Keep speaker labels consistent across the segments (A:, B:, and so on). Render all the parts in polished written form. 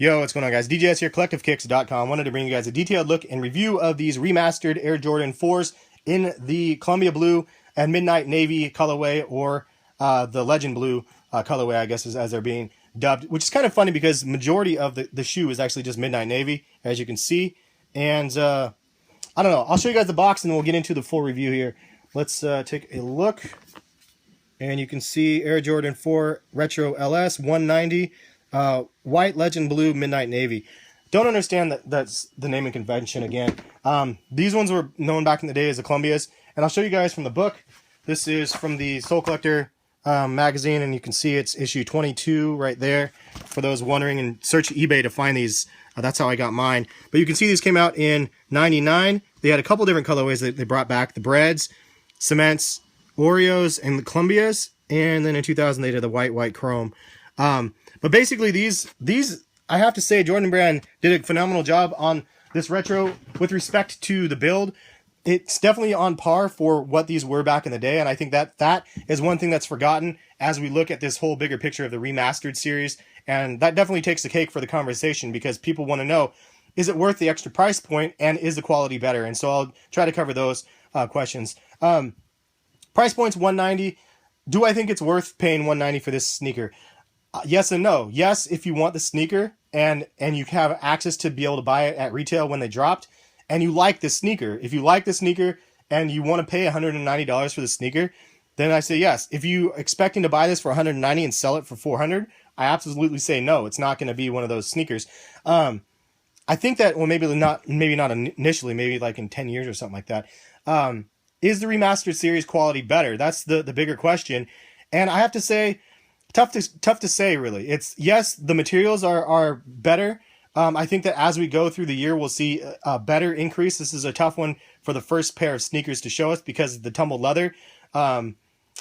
A: Yo, what's going on, guys? DJS here, CollectiveKicks.com. Wanted to bring you guys a detailed look and review of these remastered Air Jordan 4s in the Columbia Blue and Midnight Navy colorway, or the Legend Blue colorway, I guess, as they're being dubbed, which is kind of funny because majority of the shoe is actually just Midnight Navy, as you can see. And I don't know. I'll show you guys the box and then we'll get into the full review here. Let's take a look. And you can see Air Jordan 4 Retro LS 190. White, Legend Blue, Midnight Navy. Don't understand that's the naming convention again. These ones were known back in the day as the Columbias, and I'll show you guys from the book. This is from the Soul Collector magazine, and you can see it's issue 22 right there. For those wondering, and search eBay to find these. That's how I got mine. But you can see these came out in '99. They had a couple different colorways that they brought back: the Breads, Cements, Oreos, and the Columbias. And then in 2000 they did the white chrome. But basically, these I have to say, Jordan Brand did a phenomenal job on this retro with respect to the build. It's definitely on par for what these were back in the day, and I think that is one thing that's forgotten as we look at this whole bigger picture of the remastered series, and that definitely takes the cake for the conversation because people want to know, is it worth the extra price point, and is the quality better? And so I'll try to cover those questions. Price point's $190. Do I think it's worth paying $190 for this sneaker? Yes and no. Yes, if you want the sneaker and you have access to be able to buy it at retail when they dropped, and you like the sneaker. If you like the sneaker and you want to pay $190 for the sneaker, then I say yes. If you expecting to buy this for $190 and sell it for $400, I absolutely say no. It's not going to be one of those sneakers. I think that, well, maybe not initially, maybe like in 10 years or something like that. Is the remastered series quality better? That's the bigger question. And I have to say, tough to say, really. It's yes, the materials are better. I think that as we go through the year, we'll see a better increase. This is a tough one for the first pair of sneakers to show us because of the tumbled leather. I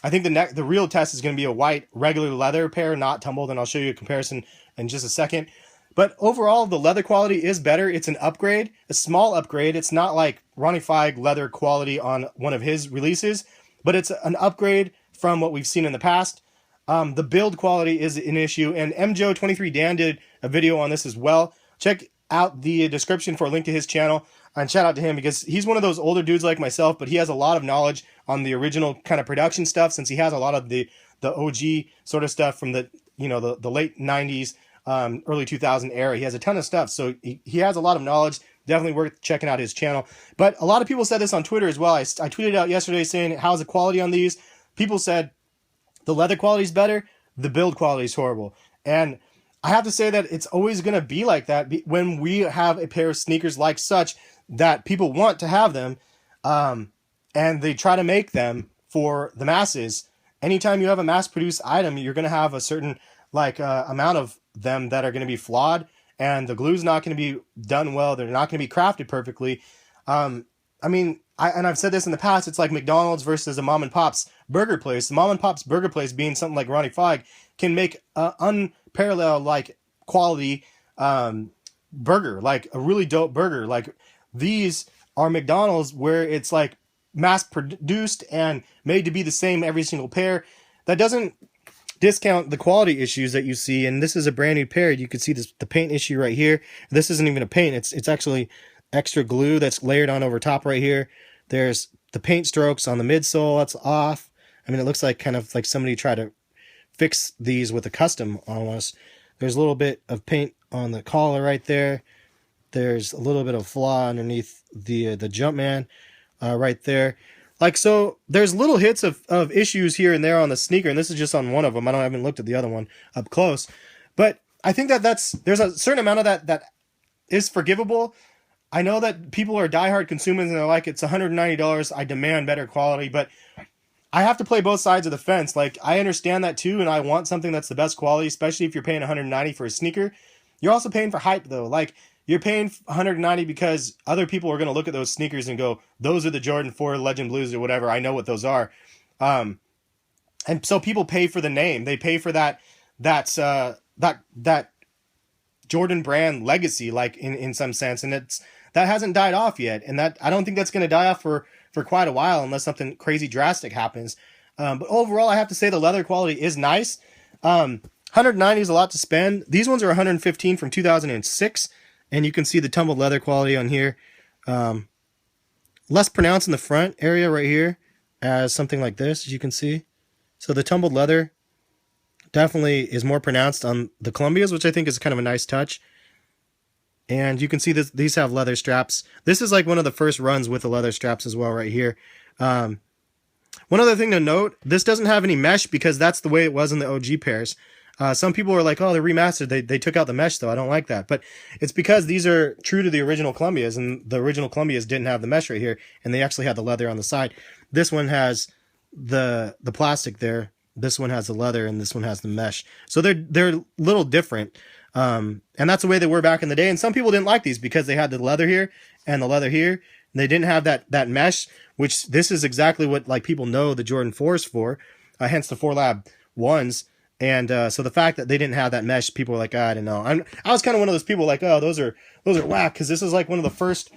A: think the real test is going to be a white regular leather pair, not tumbled, and I'll show you a comparison in just a second. But overall, the leather quality is better. It's an upgrade, a small upgrade. It's not like Ronnie Fieg leather quality on one of his releases, but it's an upgrade from what we've seen in the past. The build quality is an issue, and MJO23Dan did a video on this as well. Check out the description for a link to his channel, and shout out to him because he's one of those older dudes like myself, but he has a lot of knowledge on the original kind of production stuff since he has a lot of the OG sort of stuff from the late 90s, early 2000 era. He has a ton of stuff, so he has a lot of knowledge. Definitely worth checking out his channel. But a lot of people said this on Twitter as well. I tweeted out yesterday saying, how's the quality on these? People said, the leather quality is better, the build quality is horrible. And I have to say that it's always going to be like that when we have a pair of sneakers like such that people want to have them, and they try to make them for the masses. Anytime you have a mass-produced item, you're going to have a certain amount of them that are going to be flawed, and the glue's not going to be done well. They're not going to be crafted perfectly. I've said this in the past, it's like McDonald's versus a mom and pop's burger place. The mom and pop's burger place, being something like Ronnie Fieg, can make unparalleled quality burger, like a really dope burger. Like these are McDonald's, where it's like mass produced and made to be the same every single pair. That doesn't discount the quality issues that you see. And this is a brand new pair. You can see the paint issue right here. This isn't even a paint. It's actually extra glue that's layered on over top right here. There's the paint strokes on the midsole. That's off. I mean, it looks like kind of like somebody tried to fix these with a custom almost. There's a little bit of paint on the collar right there. There's a little bit of flaw underneath the Jumpman right there. So there's little hits of issues here and there on the sneaker, and this is just on one of them. I haven't looked at the other one up close. But I think there's a certain amount of that is forgivable. I know that people are diehard consumers and they're like, it's $190, I demand better quality, but I have to play both sides of the fence. I understand that too, and I want something that's the best quality, especially if you're paying $190 for a sneaker. You're also paying for hype though. You're paying $190 because other people are going to look at those sneakers and go, those are the Jordan 4 Legend Blues or whatever. I know what those are. And so people pay for the name. They pay for that Jordan brand legacy, in some sense. And that hasn't died off yet. And that, I don't think that's going to die off for quite a while unless something crazy drastic happens. But overall, I have to say the leather quality is nice. 190 is a lot to spend. These ones are 115 from 2006, and you can see the tumbled leather quality on here. Less pronounced in the front area right here as something like this, as you can see. So the tumbled leather definitely is more pronounced on the Columbias, which I think is kind of a nice touch. And you can see this, these have leather straps. This is like one of the first runs with the leather straps as well right here. One other thing to note, this doesn't have any mesh because that's the way it was in the OG pairs. Some people are like, oh, they're remastered. They took out the mesh, though. I don't like that. But it's because these are true to the original Columbias, and the original Columbias didn't have the mesh right here, and they actually had the leather on the side. This one has the plastic there. This one has the leather, and this one has the mesh. So they're a little different. And that's the way they were back in the day. And some people didn't like these because they had the leather here and the leather here. And they didn't have that mesh, which this is exactly what like people know the Jordan 4s for, hence the 4Lab 1s. And so the fact that they didn't have that mesh, people were like, I don't know. I was kind of one of those people like, oh, those are whack, because this is like one of the first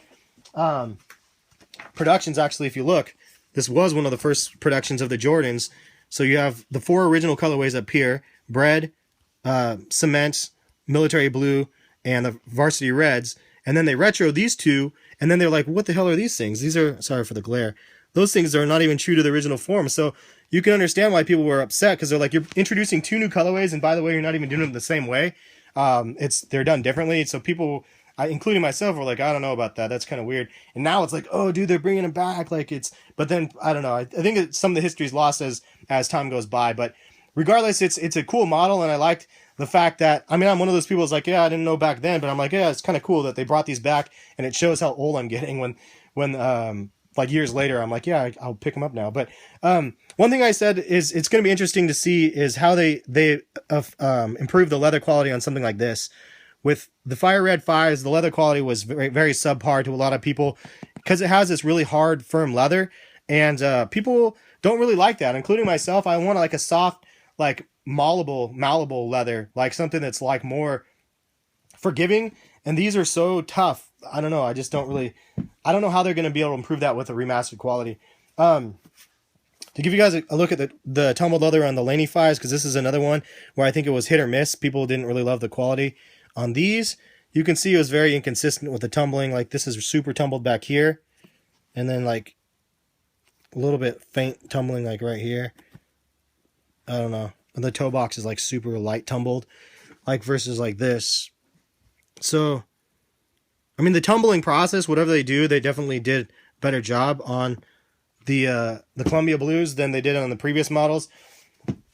A: productions. Actually, if you look, this was one of the first productions of the Jordans. So you have the 4 original colorways up here: Bread, Cement, Military Blue, and the Varsity Reds. And then they retro these 2, and then they're like, what the hell are these things? These are, sorry for the glare, those things are not even true to the original form. So you can understand why people were upset, because they're like, you're introducing 2 new colorways, and by the way, you're not even doing them the same way. They're done differently. So people, including myself, were like, I don't know about that. That's kind of weird. And now it's like, oh, dude, they're bringing them back. Like but then I don't know. I think some of the history is lost as time goes by. But regardless, it's a cool model, and I liked the fact that, I mean, I'm one of those people who's like, yeah, I didn't know back then, but I'm like, yeah, it's kind of cool that they brought these back, and it shows how old I'm getting when like years later, I'm like, yeah, I'll pick them up now. But one thing I said is it's going to be interesting to see is how they improve the leather quality on something like this. With the Fire Red 5s, the leather quality was very, very subpar to a lot of people because it has this really hard, firm leather, and people don't really like that, including myself. I want like a soft, like malleable leather, like something that's like more forgiving, and these are so tough. I don't know. I just don't know how they're going to be able to improve that with a remastered quality. To give you guys a look at the tumbled leather on the Laney 5s, because this is another one where I think it was hit or miss. People didn't really love the quality on these. You can see it was very inconsistent with the tumbling. Like this is super tumbled back here, and then like a little bit faint tumbling like right here. I don't know. And the toe box is like super light tumbled, like versus like this. So, I mean, the tumbling process, whatever they do, they definitely did a better job on the Columbia Blues than they did on the previous models.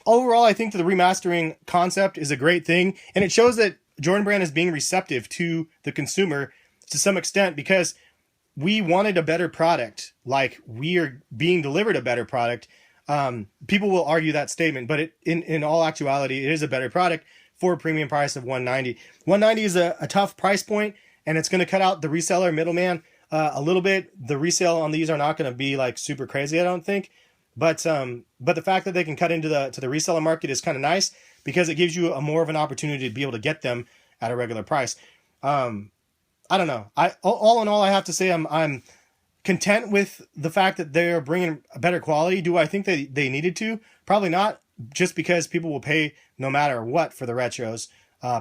A: Overall, I think that the remastering concept is a great thing, and it shows that Jordan Brand is being receptive to the consumer to some extent, because we wanted a better product. Like, we are being delivered a better product. People will argue that statement, but in all actuality, it is a better product for a premium price of $190. $190 is a tough price point, and it's going to cut out the reseller middleman a little bit. The resale on these are not going to be like super crazy, I don't think. But the fact that they can cut into the reseller market is kind of nice, because it gives you a more of an opportunity to be able to get them at a regular price. I don't know. All in all, I have to say I'm content with the fact that they're bringing a better quality. Do I think they needed to? Probably not, just because people will pay no matter what for the retros.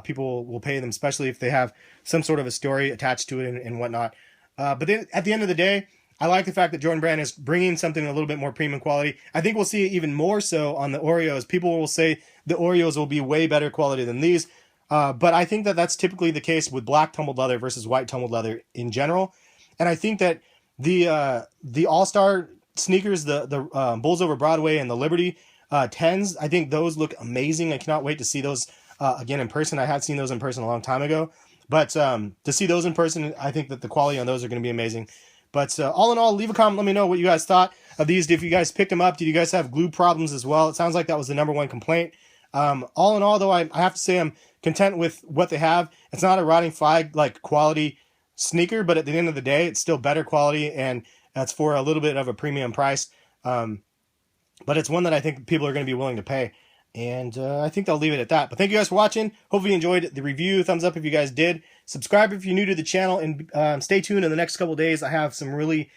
A: People will pay them, especially if they have some sort of a story attached to it and whatnot. But then at the end of the day, I like the fact that Jordan Brand is bringing something a little bit more premium quality. I think we'll see it even more so on the Oreos. People will say the Oreos will be way better quality than these. But I think that that's typically the case with black tumbled leather versus white tumbled leather in general. And I think that the All-Star sneakers, the Bulls Over Broadway and the Liberty 10s, I think those look amazing. I cannot wait to see those again in person. I had seen those in person a long time ago. But to see those in person, I think that the quality on those are going to be amazing. But all in all, leave a comment. Let me know what you guys thought of these. If you guys picked them up, did you guys have glue problems as well? It sounds like that was the #1 complaint. All in all, though, I have to say I'm content with what they have. It's not a rotting flag like quality sneaker, but at the end of the day, it's still better quality, and that's for a little bit of a premium price. But it's one that I think people are going to be willing to pay. And I think I'll leave it at that. But thank you guys for watching. Hopefully you enjoyed the review. Thumbs up if you guys did. Subscribe if you're new to the channel. And stay tuned in the next couple days. I have some really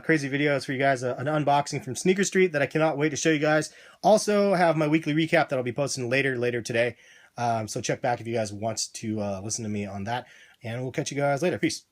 A: crazy videos for you guys. An unboxing from Sneaker Street that I cannot wait to show you guys. Also have my weekly recap that I'll be posting later today. So check back if you guys want to listen to me on that. And we'll catch you guys later. Peace.